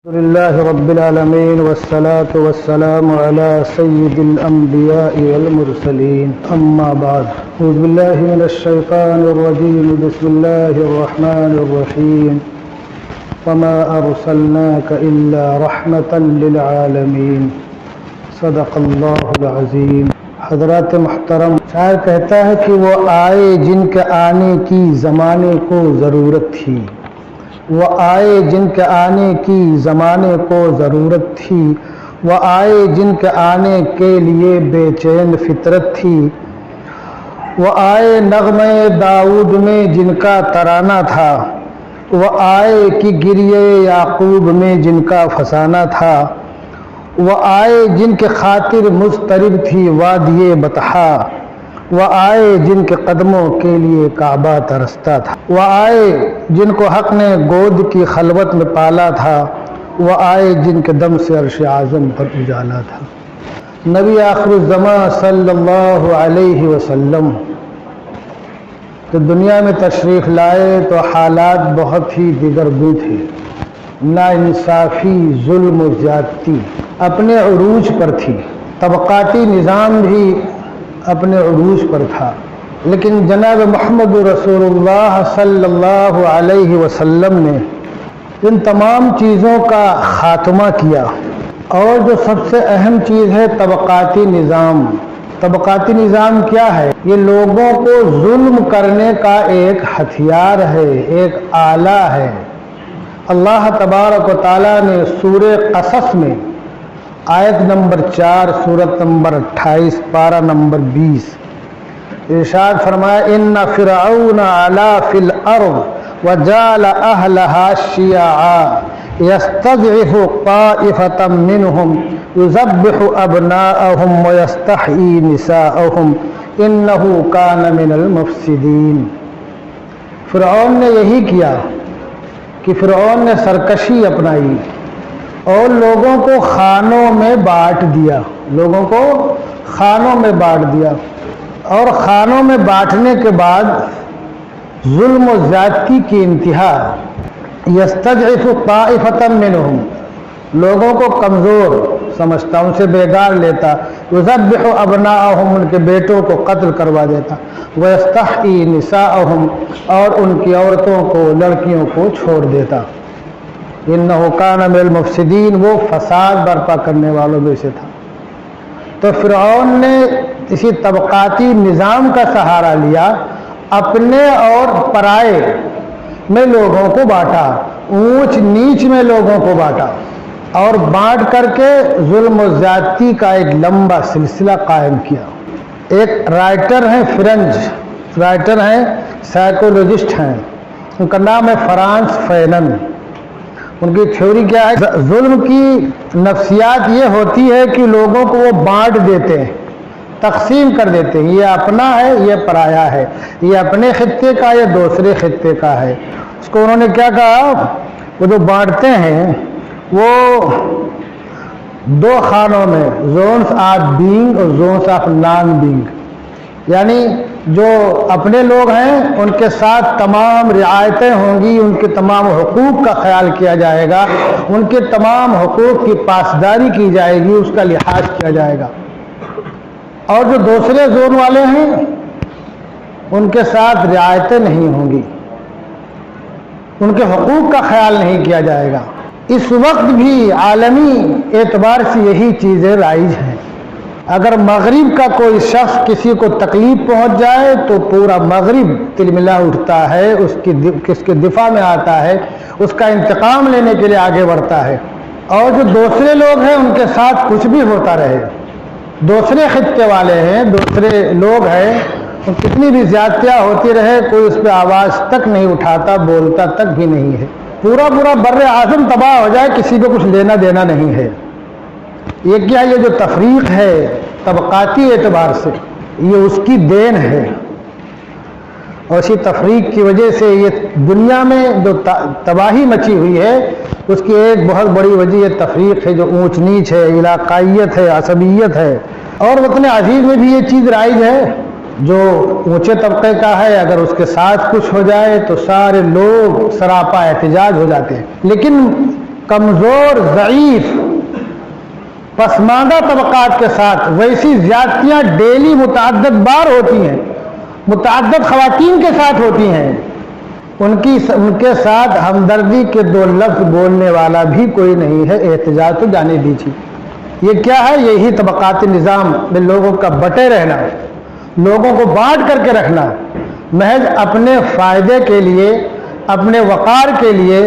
لله رب العالمين والصلاة والسلام على سيد الأنبياء والمرسلين أما بعد أعوذ بالله من الشيطان الرجيم بسم الله الرحمن الرحيم وما أرسلناك إلا رحمة للعالمين صدق الله العظيم۔ حضرات محترم، شاعر کہتا ہے کہ وہ آئے جن کے آنے کی زمانے کو ضرورت تھی، وہ آئے جن کے آنے کی زمانے کو ضرورت تھی، وہ آئے جن کے آنے کے لیے بے چین فطرت تھی، وہ آئے نغمے داؤد میں جن کا ترانہ تھا، وہ آئے کہ گریے یعقوب میں جن کا فسانہ تھا، وہ آئے جن کے خاطر مضطرب تھی وادی بطحا، وہ آئے جن کے قدموں کے لیے کعبہ ترستا تھا، وہ آئے جن کو حق نے گود کی خلوت میں پالا تھا، وہ آئے جن کے دم سے عرش اعظم پر اجالا تھا۔ نبی آخر الزماں صلی اللہ علیہ وسلم تو دنیا میں تشریف لائے تو حالات بہت ہی دیگرگوں تھے، ناانصافی، ظلم و زیادتی اپنے عروج پر تھی، طبقاتی نظام بھی اپنے عروج پر تھا، لیکن جناب محمد رسول اللہ صلی اللہ علیہ وسلم نے ان تمام چیزوں کا خاتمہ کیا، اور جو سب سے اہم چیز ہے طبقاتی نظام۔ طبقاتی نظام کیا ہے؟ یہ لوگوں کو ظلم کرنے کا ایک ہتھیار ہے، ایک آلہ ہے۔ اللہ تبارک و تعالیٰ نے سورہ قصص میں آیت نمبر 4 سورت نمبر 28 پارہ نمبر 20 ارشاد فرمایا، ان فرعون علا فی الارض وجعل اہلہا شیعا یستضعف طائفۃ منہم یذبح ابناءہم ویستحیی نساءہم انہ کان من المفسدین۔ فرعون نے یہی کیا کہ فرعون نے سرکشی اپنائی اور لوگوں کو خانوں میں بانٹ دیا، لوگوں کو خانوں میں بانٹ دیا، اور خانوں میں بانٹنے کے بعد ظلم و زیادتی کی انتہا۔ یستضعف طائفۃ منہم، لوگوں کو کمزور سمجھتا، ان سے بیگار لیتا، یذبح ابناءہم، ان کے بیٹوں کو قتل کروا دیتا، ویستحیی نساءہم، اور ان کی عورتوں کو، لڑکیوں کو چھوڑ دیتا۔ انہ کان من المفسدین، وہ فساد برپا کرنے والوں میں سے تھا۔ تو فرعون نے اسی طبقاتی نظام کا سہارا لیا، اپنے اور پرائے میں لوگوں کو بانٹا، اونچ نیچ میں لوگوں کو بانٹا، اور بانٹ کر کے ظلم و زیادتی کا ایک لمبا سلسلہ قائم کیا۔ ایک رائٹر ہیں، فرنج رائٹر ہیں، سائیکولوجسٹ ہیں، ان کا نام ہے فرانس فینن۔ ان کی تھیوری کیا ہے؟ ظلم کی نفسیات یہ ہوتی ہے کہ لوگوں کو وہ بانٹ دیتے ہیں، تقسیم کر دیتے ہیں، یہ اپنا ہے، یہ پرایا ہے، یہ اپنے خطے کا، یہ دوسرے خطے کا ہے۔ اس کو انہوں نے کیا کہا؟ وہ جو بانٹتے ہیں وہ دو خانوں میں، زونس آف بینگ اور زونس آف نان بینگ، یعنی جو اپنے لوگ ہیں ان کے ساتھ تمام رعایتیں ہوں گی، ان کے تمام حقوق کا خیال کیا جائے گا، ان کے تمام حقوق کی پاسداری کی جائے گی، اس کا لحاظ کیا جائے گا۔ اور جو دوسرے زون والے ہیں ان کے ساتھ رعایتیں نہیں ہوں گی، ان کے حقوق کا خیال نہیں کیا جائے گا۔ اس وقت بھی عالمی اعتبار سے یہی چیزیں رائج ہیں۔ اگر مغرب کا کوئی شخص کسی کو تکلیف پہنچ جائے تو پورا مغرب تلملا اٹھتا ہے، اس کے دفاع میں آتا ہے، اس کا انتقام لینے کے لیے آگے بڑھتا ہے، اور جو دوسرے لوگ ہیں ان کے ساتھ کچھ بھی ہوتا رہے، دوسرے خطے والے ہیں، دوسرے لوگ ہیں، کتنی بھی زیادتیاں ہوتی رہے، کوئی اس پہ آواز تک نہیں اٹھاتا، بولتا تک بھی نہیں ہے۔ پورا بر اعظم تباہ ہو جائے، کسی کو کچھ لینا دینا نہیں ہے۔ یہ کیا؟ یہ جو تفریق ہے طبقاتی اعتبار سے، یہ اس کی دین ہے، اور اسی تفریق کی وجہ سے یہ دنیا میں جو تباہی مچی ہوئی ہے اس کی ایک بہت بڑی وجہ یہ تفریق ہے، جو اونچ نیچ ہے، علاقائیت ہے، عصبیت ہے۔ اور وطن عزیز میں بھی یہ چیز رائج ہے، جو اونچے طبقے کا ہے اگر اس کے ساتھ کچھ ہو جائے تو سارے لوگ سراپا احتجاج ہو جاتے ہیں، لیکن کمزور، ضعیف، پسماندہ طبقات کے ساتھ ویسی زیادتیاں ڈیلی متعدد بار ہوتی ہیں، متعدد خواتین کے ساتھ ہوتی ہیں، ان کے ساتھ ہمدردی کے دو لفظ بولنے والا بھی کوئی نہیں ہے، احتجاج تو جانے دیجیے۔ یہ کیا ہے؟ یہی طبقاتی نظام میں لوگوں کا بٹے رہنا، لوگوں کو بانٹ کر کے رکھنا، محض اپنے فائدے کے لیے، اپنے وقار کے لیے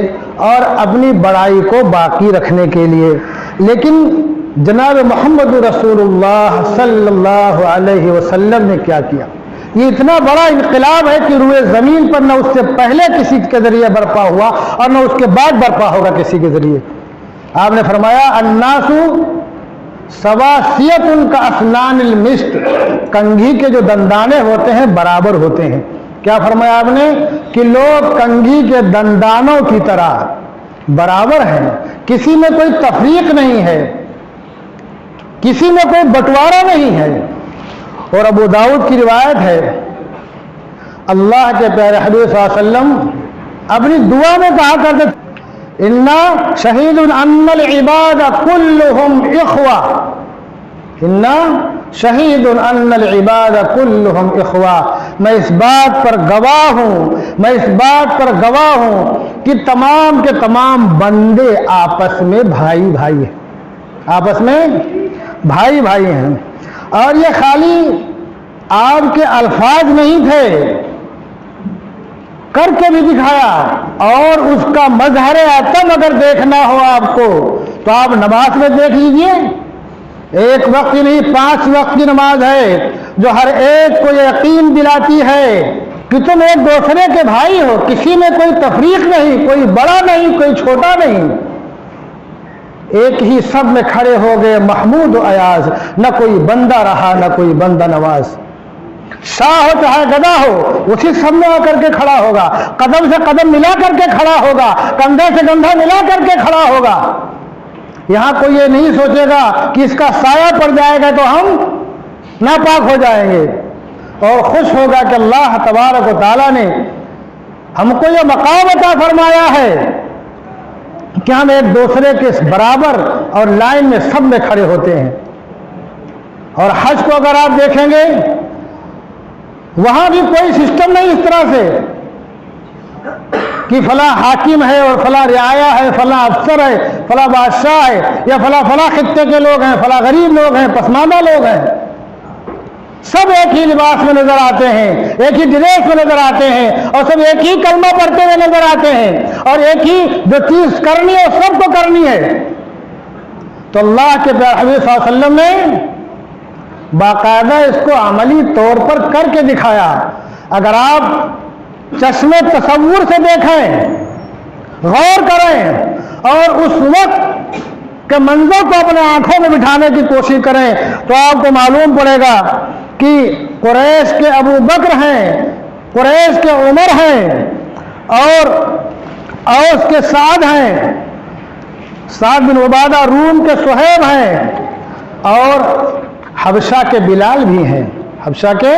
اور اپنی بڑائی کو باقی رکھنے کے لیے۔ لیکن جناب محمد رسول اللہ صلی اللہ علیہ وسلم نے کیا کیا؟ یہ اتنا بڑا انقلاب ہے کہ روئے زمین پر نہ اس سے پہلے کسی کے ذریعے برپا ہوا اور نہ اس کے بعد برپا ہوگا کسی کے ذریعے۔ آپ نے فرمایا الناس سواسیۃ کا اسنان المشط، کنگھی کے جو دندانے ہوتے ہیں برابر ہوتے ہیں۔ کیا فرمایا آپ نے؟ کہ لوگ کنگھی کے دندانوں کی طرح برابر ہیں، کسی میں کوئی تفریق نہیں ہے، کسی میں کوئی بٹوارا نہیں ہے۔ اور ابو داؤد کی روایت ہے، اللہ کے پیارے حبیب صلی اللہ علیہ وسلم اپنی دعا میں کہا کرتے انا شہید ان العباد کلہم اخوہ، انا شہید ان العباد کلہم اخوہ، میں اس بات پر گواہ ہوں، میں اس بات پر گواہ ہوں کہ تمام کے تمام بندے آپس میں بھائی بھائی ہیں، آپس میں بھائی بھائی ہیں۔ اور یہ خالی آپ کے الفاظ نہیں تھے، کر کے بھی دکھایا۔ اور اس کا مظہر عتم اگر دیکھنا ہو آپ کو تو آپ نماز میں دیکھ لیجئے، ایک وقت نہیں 5 وقت کی نماز ہے جو ہر ایک کو یقین دلاتی ہے کہ تم ایک دوسرے کے بھائی ہو، کسی میں کوئی تفریق نہیں، کوئی بڑا نہیں، کوئی چھوٹا نہیں، ایک ہی سب میں کھڑے ہو گئے محمود و ایاز، نہ کوئی بندہ رہا نہ کوئی بندہ نواز، شاہ ہو چاہے گدا ہو اسی سب میں آ کر کے کھڑا ہوگا، قدم سے قدم ملا کر کے کھڑا ہوگا، کندھے سے کندھا ملا کر کے کھڑا ہوگا۔ یہاں کوئی یہ نہیں سوچے گا کہ اس کا سایہ پڑ جائے گا تو ہم ناپاک ہو جائیں گے، اور خوش ہوگا کہ اللہ تبارک و تعالیٰ نے ہم کو یہ مقام عطا فرمایا ہے کہ ہم ایک دوسرے کے برابر اور لائن میں سب میں کھڑے ہوتے ہیں۔ اور حج کو اگر آپ دیکھیں گے وہاں بھی کوئی سسٹم نہیں اس طرح سے کہ فلاں حاکم ہے اور فلاں رعایا ہے، فلاں افسر ہے، فلاں بادشاہ ہے، یا فلاں خطے کے لوگ ہیں، فلاں غریب لوگ ہیں، پسماندہ لوگ ہیں، سب ایک ہی لباس میں نظر آتے ہیں، ایک ہی ڈریس میں نظر آتے ہیں، اور سب ایک ہی کلمہ پڑھتے ہوئے نظر آتے ہیں، اور ایک ہی جو چیز کرنی ہے سب کو کرنی ہے۔ تو اللہ کے پیارے حبیب صلی اللہ علیہ وسلم نے باقاعدہ اس کو عملی طور پر کر کے دکھایا۔ اگر آپ چشم تصور سے دیکھیں، غور کریں اور اس وقت کے منظر کو اپنے آنکھوں میں بٹھانے کی کوشش کریں تو آپ کو معلوم پڑے گا کہ قریش کے ابو بکر ہیں، قریش کے عمر ہیں، اور اوس کے سعد ہیں، سعد بن عبادہ روم کے صہیب ہیں، اور حبشہ کے بلال بھی ہیں، حبشہ کے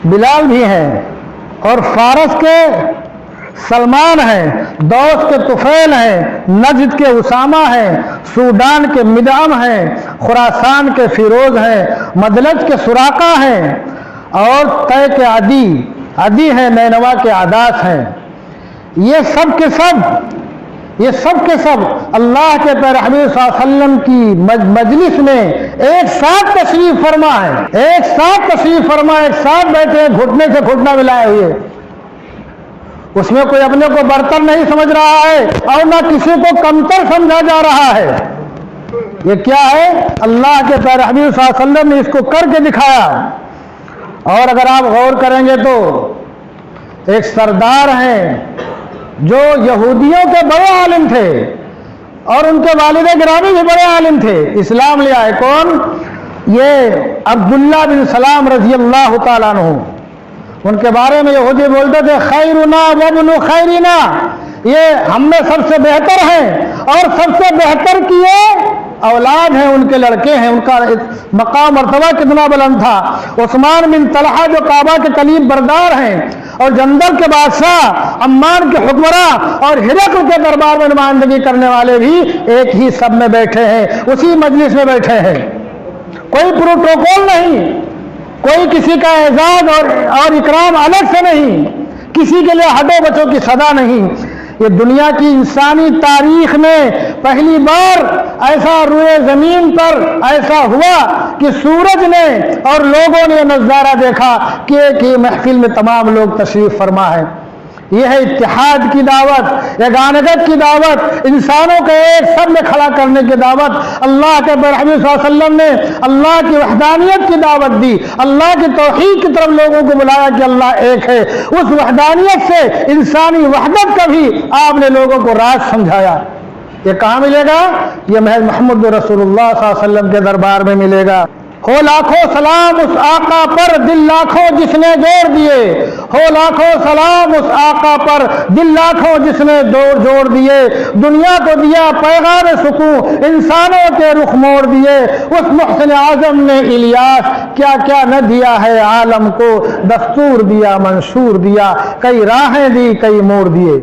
بلال بھی ہیں، اور فارس کے سلمان ہیں، دوس کے طفیل ہیں، نجد کے اسامہ ہیں، سوڈان کے مدعم ہیں، خراسان کے فیروز ہیں، مدلج کے سراقہ ہیں، اور طے کے عدی ہیں، نینوا کے عداس ہیں۔ یہ سب کے سب اللہ کے پیارے حبیب صلی اللہ علیہ وسلم کی مجلس میں ایک ساتھ تشریف فرما ہے، ایک ساتھ بیٹھے، گھٹنے سے گھٹنا ملائے ہوئے۔ اس میں کوئی اپنے کو برتر نہیں سمجھ رہا ہے اور نہ کسی کو کمتر سمجھا جا رہا ہے۔ یہ کیا ہے؟ اللہ کے پیارے حبیب صلی اللہ علیہ وسلم نے اس کو کر کے دکھایا۔ اور اگر آپ غور کریں گے تو ایک سردار ہیں جو یہودیوں کے بڑے عالم تھے اور ان کے والد گرامی بھی بڑے عالم تھے، اسلام لے آئے۔ کون؟ یہ عبداللہ بن سلام رضی اللہ تعالیٰ عنہ۔ ان کے بارے میں یہودی بولتے تھے خیرنا وابن خیرنا، یہ ہم میں سب سے بہتر ہیں اور سب سے بہتر کی اولاد ہیں، ان کے لڑکے ہیں، ان کا مقام مرتبہ کتنا بلند تھا۔ عثمان بن طلحہ جو کعبہ کے قلیب بردار ہیں، اور جندل کے بادشاہ، عمان کے حکمراں اور ہرقل کے دربار میں نمائندگی کرنے والے بھی ایک ہی سب میں بیٹھے ہیں، اسی مجلس میں بیٹھے ہیں۔ کوئی پروٹوکول نہیں، کوئی کسی کا اعزاز اور اکرام الگ سے نہیں، کسی کے لیے ہڈو بچوں کی صدا نہیں۔ یہ دنیا کی انسانی تاریخ میں پہلی بار ایسا روئے زمین پر ایسا ہوا کہ سورج نے اور لوگوں نے نظارہ دیکھا کہ ایک ہی محفل میں تمام لوگ تشریف فرما ہے۔ یہ ہے اتحاد کی دعوت، یگانگت کی دعوت، انسانوں کے ایک سب میں کھڑا کرنے کی دعوت۔ اللہ کے حبیب صلی اللہ علیہ وسلم نے اللہ کی وحدانیت کی دعوت دی، اللہ کی توحید کی طرف لوگوں کو بلایا کہ اللہ ایک ہے۔ اس وحدانیت سے انسانی وحدت کا بھی آپ نے لوگوں کو راز سمجھایا۔ یہ کہاں ملے گا؟ یہ محض محمد رسول اللہ صلی اللہ علیہ وسلم کے دربار میں ملے گا۔ ہو لاکھوں سلام اس آقا پر، دل لاکھوں جس نے جوڑ دیے، ہو لاکھوں سلام اس آقا پر، دل لاکھوں جس نے جوڑ دیے، دنیا کو دیا پیغام سکون، انسانوں کے رخ موڑ دیے۔ اس محسن اعظم نے الیاس کیا کیا نہ دیا ہے عالم کو، دستور دیا منشور دیا، کئی راہیں دی کئی موڑ دیے۔